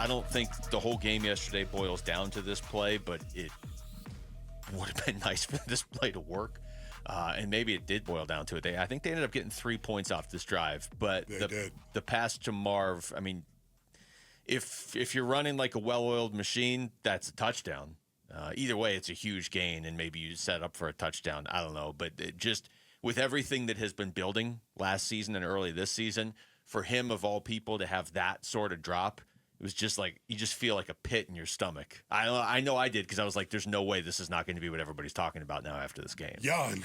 I don't think the whole game yesterday boils down to this play, but it would have been nice for this play to work. And maybe it did boil down to it. I think they ended up getting 3 points off this drive. But the pass to Marv, I mean, if you're running like a well-oiled machine, that's a touchdown. Either way, it's a huge gain, and maybe you set up for a touchdown. I don't know. But it just with everything that has been building last season and early this season, for him, of all people, to have that sort of drop, it was just like you just feel like a pit in your stomach. I know I did because I was like, there's no way this is not going to be what everybody's talking about now after this game. Yeah, and,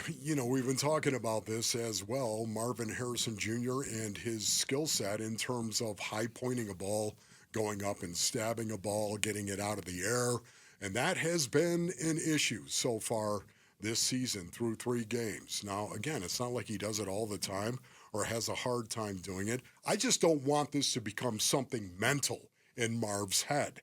we've been talking about this as well, Marvin Harrison Jr. and his skill set in terms of high-pointing a ball, going up and stabbing a ball, getting it out of the air. And that has been an issue so far this season through 3 games. Now, again, it's not like he does it all the time or has a hard time doing it. I just don't want this to become something mental in Marv's head.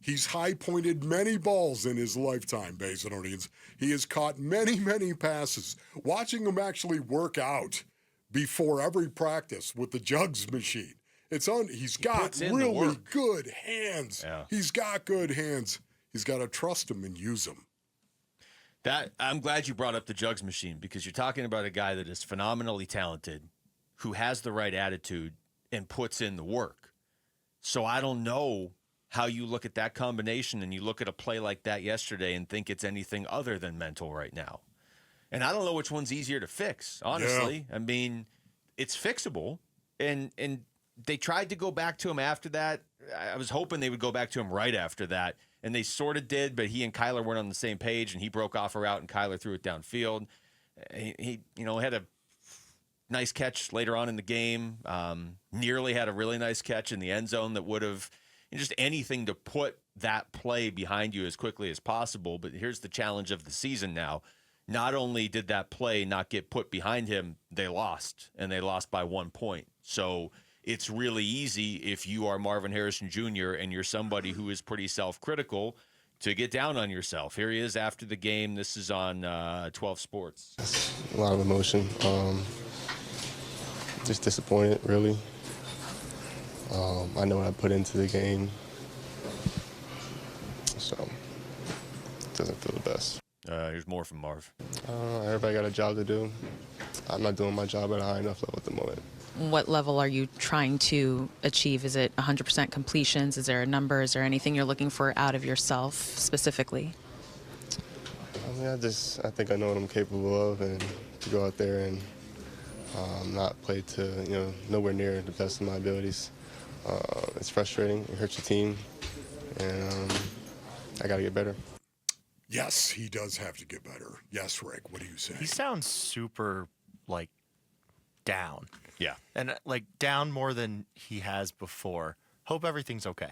He's high-pointed many balls in his lifetime, Basinonians. He has caught many, many passes. Watching him actually work out before every practice with the jugs machine. He's got really good hands. Yeah. He's got good hands. He's got to trust him and use them. I'm glad you brought up the jugs machine because you're talking about a guy that is phenomenally talented, who has the right attitude and puts in the work. So I don't know how you look at that combination and you look at a play like that yesterday and think it's anything other than mental right now. And I don't know which one's easier to fix, honestly. Yeah. I mean, it's fixable. And they tried to go back to him after that. I was hoping they would go back to him right after that. And they sort of did, but he and Kyler weren't on the same page, and he broke off a route, and Kyler threw it downfield. He had a nice catch later on in the game. Nearly had a really nice catch in the end zone that would have just anything to put that play behind you as quickly as possible. But here's the challenge of the season now. Not only did that play not get put behind him, they lost, and they lost by 1 point. So it's really easy if you are Marvin Harrison Jr. and you're somebody who is pretty self-critical to get down on yourself. Here he is after the game. This is on 12 Sports. A lot of emotion. Just disappointed, really. I know what I put into the game, so it doesn't feel the best. Here's more from Marv. Everybody got a job to do. I'm not doing my job at a high enough level at the moment. What level are you trying to achieve? Is it 100% completions? Is there a number? Is there anything you're looking for out of yourself specifically? I think I know what I'm capable of, and to go out there and not play to nowhere near the best of my abilities. It's frustrating. It hurts your team, and I got to get better. Yes, he does have to get better. Yes, Rick, what do you say? He sounds super, down. Yeah. And, down more than he has before. Hope everything's okay.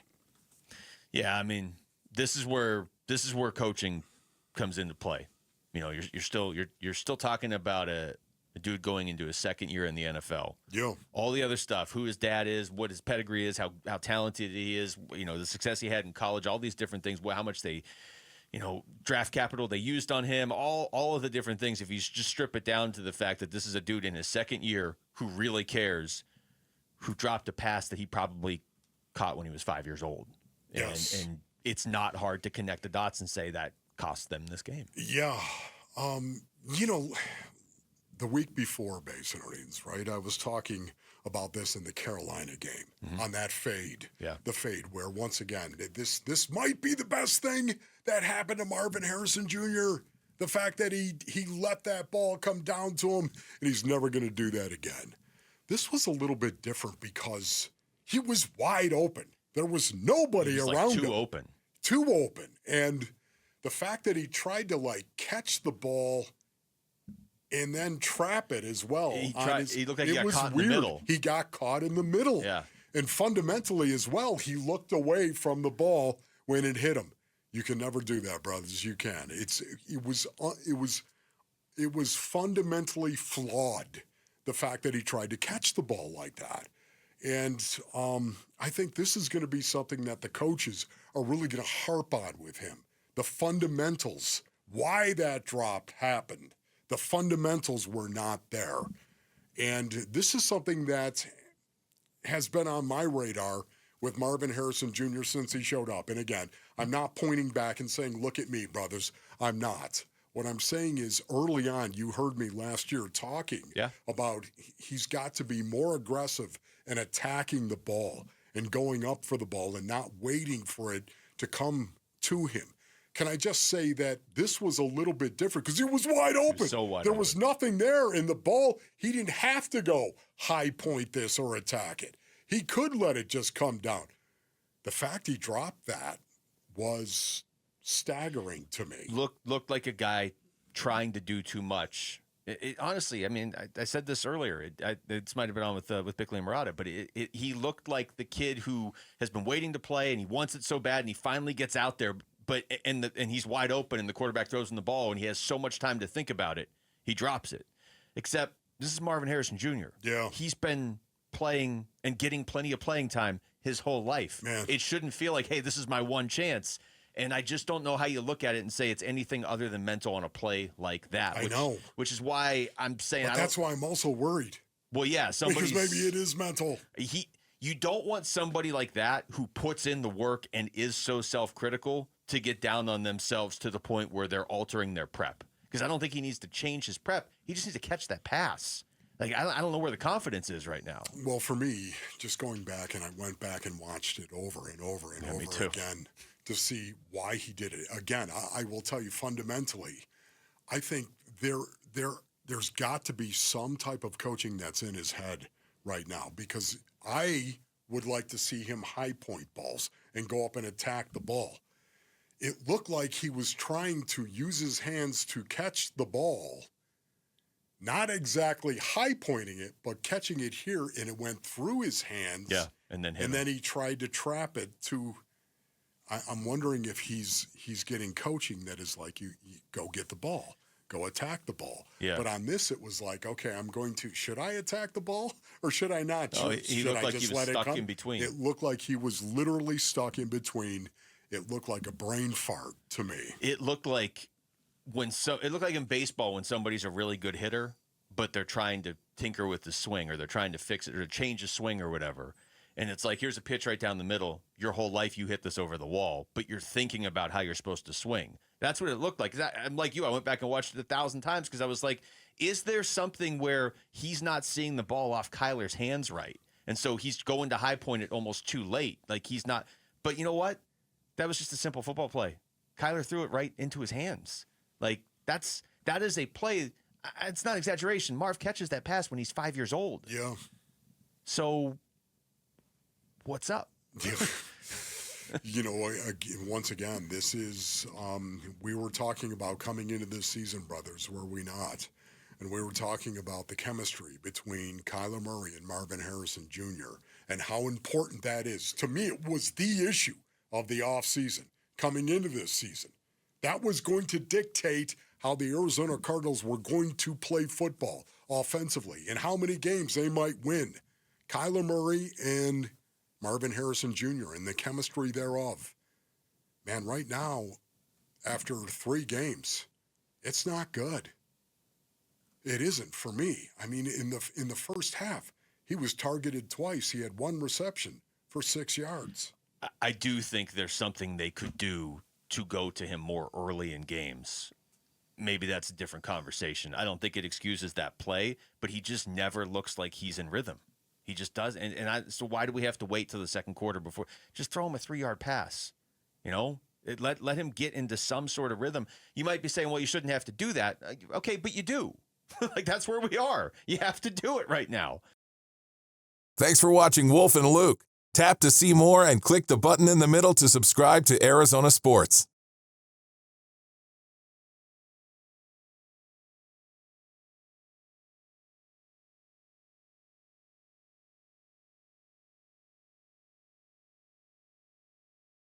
Yeah, I mean, this is where coaching comes into play. You're still talking about a dude going into his second year in the NFL. Yeah. All the other stuff, who his dad is, what his pedigree is, how talented he is, the success he had in college, all these different things, how much they draft capital they used on him, all of the different things. If you just strip it down to the fact that this is a dude in his second year who really cares, who dropped a pass that he probably caught when he was 5 years old. Yes. And it's not hard to connect the dots and say that cost them this game. Yeah. The week before, Basinonians, right? I was talking about this in the Carolina game on that fade. Yeah. The fade where, once again, this might be the best thing that happened to Marvin Harrison Jr. The fact that he let that ball come down to him, and he's never going to do that again. This was a little bit different because he was wide open. There was nobody around him. Too open. And the fact that he tried to, catch the ball and then trap it as well. He looked like he got caught in the middle. He got caught in the middle. Yeah. And fundamentally as well, he looked away from the ball when it hit him. You can never do that, brothers. You can. It was fundamentally flawed, the fact that he tried to catch the ball like that. And I think this is going to be something that the coaches are really going to harp on with him. The fundamentals, why that drop happened. The fundamentals were not there. And this is something that has been on my radar with Marvin Harrison Jr. since he showed up. And again, I'm not pointing back and saying, look at me, brothers. I'm not. What I'm saying is early on, you heard me last year talking about he's got to be more aggressive and attacking the ball and going up for the ball and not waiting for it to come to him. Can I just say that this was a little bit different because he was wide open. So wide there open. was nothing there in the ball. He didn't have to go high point this or attack it. He could let it just come down. The fact he dropped that was staggering to me. Looked like a guy trying to do too much. Honestly, I mean, I said this earlier. It might have been on with Bickley and Murata, but he looked like the kid who has been waiting to play and he wants it so bad and he finally gets out there, and he's wide open and the quarterback throws him the ball and he has so much time to think about it, he drops it. Except this is Marvin Harrison Jr. Yeah, he's been playing and getting plenty of playing time his whole life. Man. It shouldn't feel like, hey, this is my one chance. And I just don't know how you look at it and say it's anything other than mental on a play like that. I know. Which is why I'm saying but that's why I'm also worried. Well, yeah, because maybe it is mental. You don't want somebody like that who puts in the work and is so self-critical to get down on themselves to the point where they're altering their prep. Because I don't think he needs to change his prep. He just needs to catch that pass. Like, I don't know where the confidence is right now. Well, for me, just going back, and I went back and watched it over and over and over again to see why he did it. Again, I will tell you fundamentally, I think there's got to be some type of coaching that's in his head right now, because I would like to see him high point balls and go up and attack the ball. It looked like he was trying to use his hands to catch the ball, not exactly high pointing it, but catching it here, and it went through his hands. Yeah, and then he tried to trap it to. I'm wondering if he's getting coaching that is like you go get the ball, go attack the ball. Yeah. But on this, it was like, okay, should I attack the ball or should I not? He looked like he was stuck in between. It looked like he was literally stuck in between. It looked like a brain fart to me. It looked like in baseball when somebody's a really good hitter, but they're trying to tinker with the swing or they're trying to fix it or change the swing or whatever. And it's like, here's a pitch right down the middle. Your whole life you hit this over the wall, but you're thinking about how you're supposed to swing. That's what it looked like. I'm like you. I went back and watched it 1,000 times because I was like, is there something where he's not seeing the ball off Kyler's hands right? And so he's going to high point it almost too late. Like he's not. But you know what? That was just a simple football play. Kyler threw it right into his hands. Like that is a play. It's not exaggeration. Marv catches that pass when he's 5 years old. Yeah. So what's up? Once again, this is, we were talking about coming into this season, brothers, were we not? And we were talking about the chemistry between Kyler Murray and Marvin Harrison Jr. and how important that is. To me, it was the issue of the offseason coming into this season. That was going to dictate how the Arizona Cardinals were going to play football offensively and how many games they might win. Kyler Murray and Marvin Harrison Jr. and the chemistry thereof. Man, right now, after 3 games, it's not good. It isn't for me. I mean, in the first half, he was targeted twice. He had 1 reception for 6 yards. I do think there's something they could do to go to him more early in games. Maybe that's a different conversation. I don't think it excuses that play, but he just never looks like he's in rhythm. He just does. So why do we have to wait till the second quarter before? Just throw him a 3-yard pass. Let him get into some sort of rhythm. You might be saying, well, you shouldn't have to do that. Okay, but you do. Like, that's where we are. You have to do it right now. Thanks for watching Wolf and Luke. Tap to see more and click the button in the middle to subscribe to Arizona Sports.